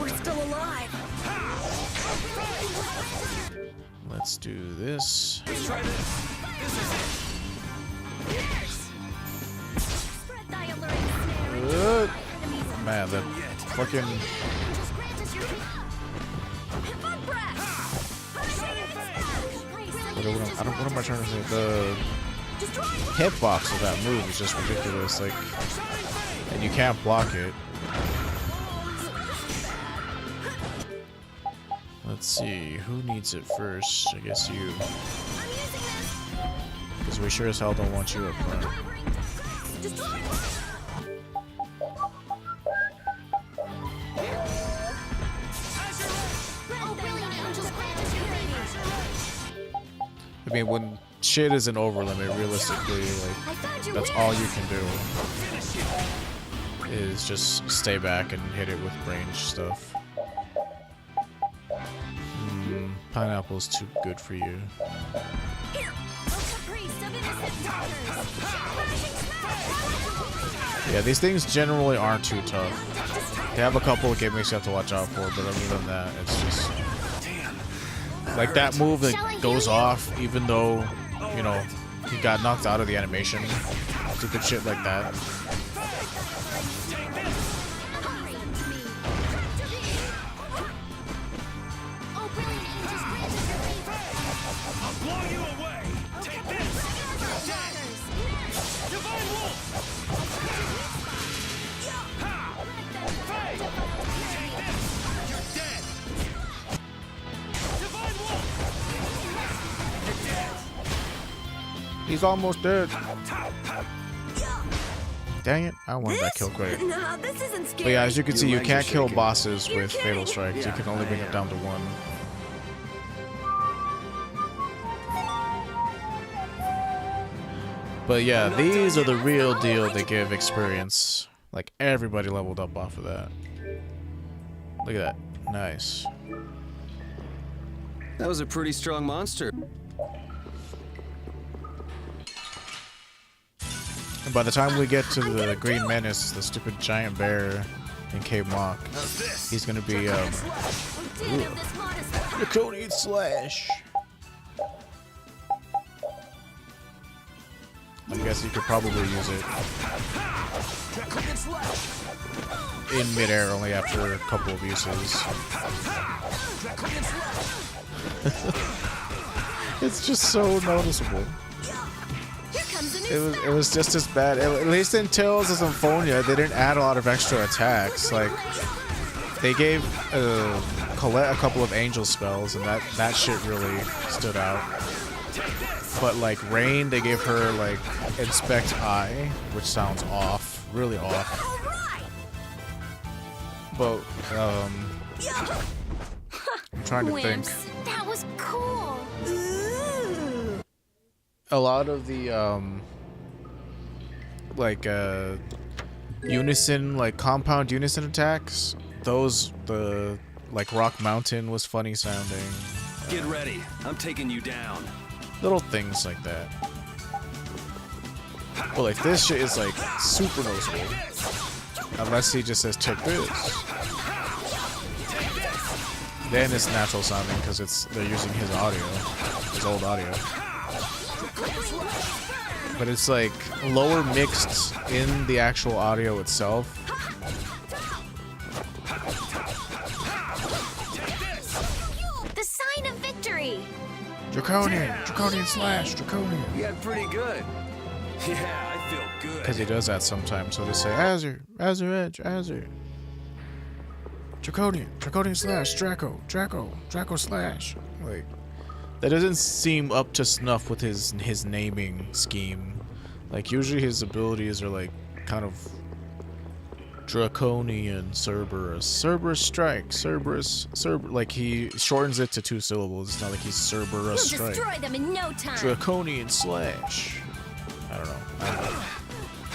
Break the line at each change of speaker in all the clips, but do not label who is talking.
We're still alive.
Let's do this.
Let's try this. This is it. Spread thy alluring snare and enemies on
Man, that fucking...
just grant us your fun breath.
What am I trying to say? The hitbox of that move is just ridiculous. Like, and you can't block it. Let's see, who needs it first? I guess you. Because we sure as hell don't want you up front. I mean, when shit isn't over limit, realistically, like, that's all you can do. Is just stay back and hit it with range stuff. Pineapple's too good for you. Yeah, these things generally aren't too tough. They have a couple of gimmicks you have to watch out for, but other than that, it's just... Like that move that goes off even though, you know, he got knocked out of the animation. Stupid shit like that. He's almost dead. Dang it, I wanted that kill quick.
Nah, this isn't scary.
But yeah, as you can see, you can't kill bosses with Fatal Strikes. You can only bring it down to one. But yeah, these are the real deal that give experience. Like, everybody leveled up off of that. Look at that. Nice.
That was a pretty strong monster.
And by the time we get to the Green Menace, the stupid giant bear in Cave Mock, he's gonna be Draconian Slash. I guess you could probably use it in midair only after a couple of uses. It's just so noticeable. It was just as bad. At least in Tales of Symphonia, they didn't add a lot of extra attacks. Like, they gave Colette a couple of angel spells, and that shit really stood out. But like Rain, they gave her like Inspect Eye, which sounds off, really off. But I'm trying to think.
That was cool.
A lot of the unison, like compound unison attacks, those, the like Rock Mountain was funny sounding.
Get ready, I'm taking you down.
Little things like that. But like this shit is like super noticeable. Unless he just says check this. Then it's natural sounding because they're using his audio, his old audio. But it's like lower mixed in the actual audio itself.
The sign of victory.
Draconian Slash, Draconian.
You got pretty good. Yeah, I feel good.
Because he does that sometimes, so they say Azure, Edge, Azure. Draconian Slash, Draco Slash. Like, that doesn't seem up to snuff with his naming scheme. Like, usually his abilities are like kind of Draconian, Cerberus Strike, like he shortens it to 2 syllables. It's not like he's Cerberus Strike.
We'll destroy them in no time.
Draconian Slash. I don't know.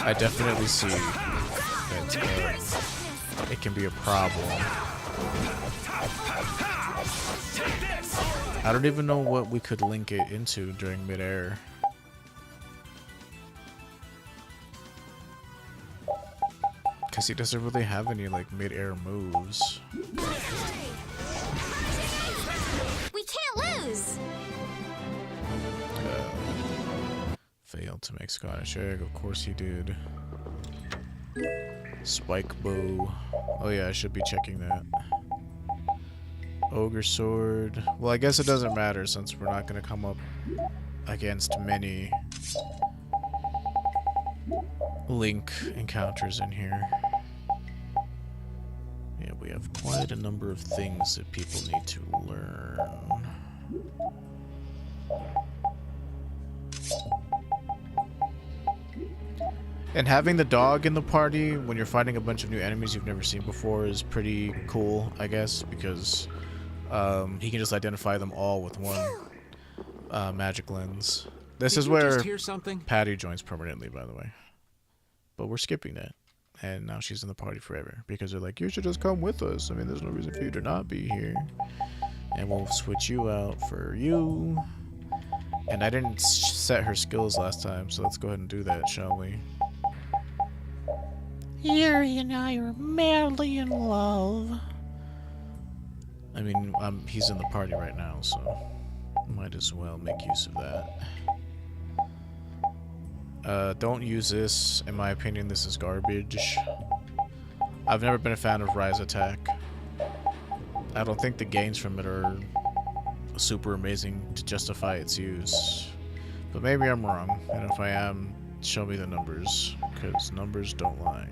I definitely see that it can be a problem. I don't even know what we could link it into during midair. Because he doesn't really have any like mid-air moves. failed to make Scottish egg. Of course he did. Spike bow. Oh yeah, I should be checking that. Ogre sword. Well, I guess it doesn't matter since we're not going to come up against many Link encounters in here. Yeah, we have quite a number of things that people need to learn. And having the dog in the party when you're fighting a bunch of new enemies you've never seen before is pretty cool, I guess, because he can just identify them all with one magic lens. This is where Patty joins permanently, by the way. But we're skipping that. And now she's in the party forever. Because they're like, you should just come with us. I mean, there's no reason for you to not be here. And we'll switch you out for you. And I didn't set her skills last time, so let's go ahead and do that, shall we? Yuri and I are madly in love. I mean, he's in the party right now, so might as well make use of that. Don't use this. In my opinion, this is garbage. I've never been a fan of Rise Attack. I don't think the gains from it are super amazing to justify its use. But maybe I'm wrong, and if I am, show me the numbers, because numbers don't lie.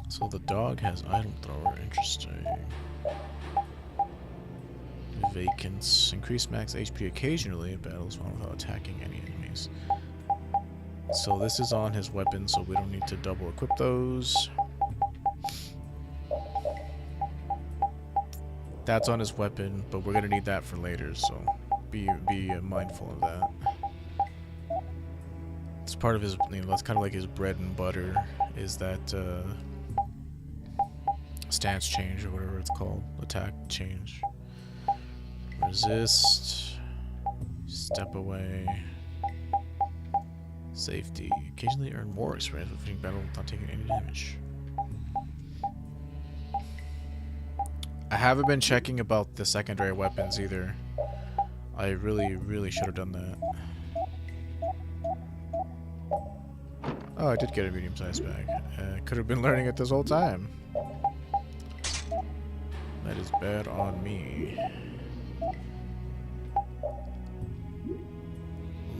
So the dog has item thrower, interesting. Vacants. Increase max HP occasionally if battles one without attacking any enemies. So this is on his weapon, so we don't need to double equip those. That's on his weapon, but we're gonna need that for later, so be mindful of that. It's part of his, you know, that's kind of like his bread and butter, is that stance change or whatever it's called, attack change. Resist, step away, safety. Occasionally earn more experience with fighting battle without taking any damage. I haven't been checking about the secondary weapons either. I really should have done that. Oh, I did get a medium-sized bag. Could have been learning it this whole time. That is bad on me.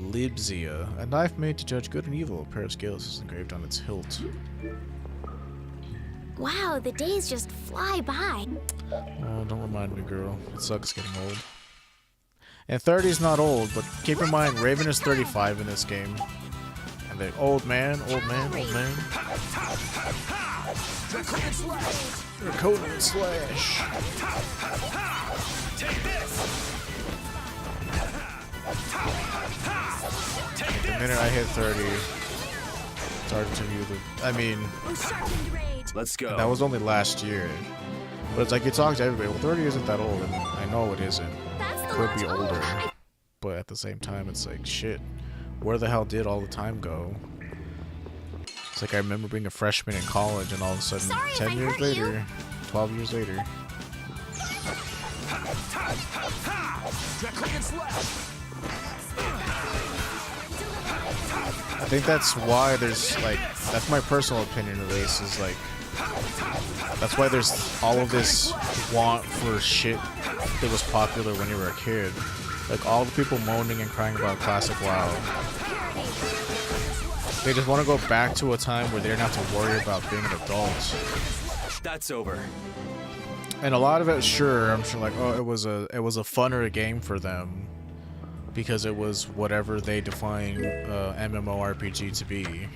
Libsia. A knife made to judge good and evil. A pair of scales is engraved on its hilt.
Wow, the days just fly by.
Oh, don't remind me, girl. It sucks getting old. And 30 is not old, but keep in mind, Raven is 35 in this game. And they old man, old man, old man. Draconian slash. The minute I hit 30, it's hard to view the. I mean,
let's go.
That was only last year. But it's like you talk to everybody. Well, 30 isn't that old, and I know it isn't. It could be older, but at the same time, it's like shit. Where the hell did all the time go? It's like I remember being a freshman in college, and all of a sudden, 10 years later, 12 years later. I think that's why there's like, that's my personal opinion of this, is like, that's why there's all of this want for shit that was popular when you were a kid. Like all the people moaning and crying about classic WoW. They just want to go back to a time where they didn't have to worry about being an adult.
That's over.
And a lot of it, sure, I'm sure like, oh, it was a funner game for them. Because it was whatever they define MMORPG to be.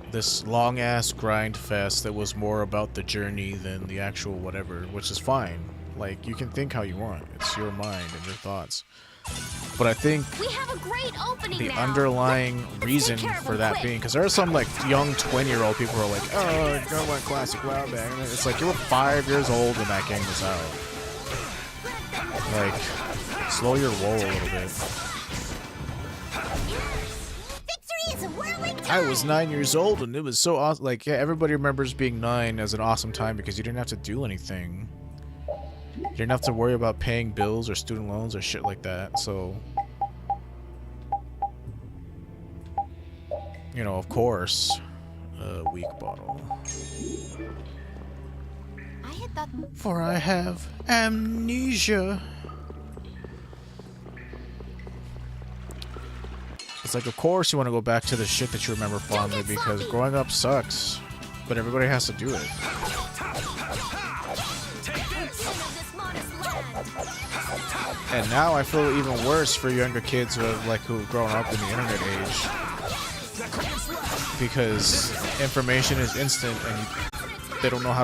This long-ass grind fest that was more about the journey than the actual whatever, which is fine. Like, you can think how you want. It's your mind and your thoughts. But I think
we have a great opening
the
now.
underlying reason for that being, because there are some like young 20-year-old people who are like, oh, I got my classic WoW bag. And it's like, you were 5 years old when that game was out. Like, slow your roll a little bit.
It's a whirling
I was
time.
9 years old and it was so awesome. Like, yeah, everybody remembers being 9 as an awesome time because you didn't have to do anything. You didn't have to worry about paying bills or student loans or shit like that. So, you know, of course, a weak bottle.
I had thought.
For I have amnesia. It's like, of course you want to go back to the shit that you remember fondly because growing up sucks. But everybody has to do it. And now I feel even worse for younger kids who've grown up in the internet age. Because information is instant and they don't know how to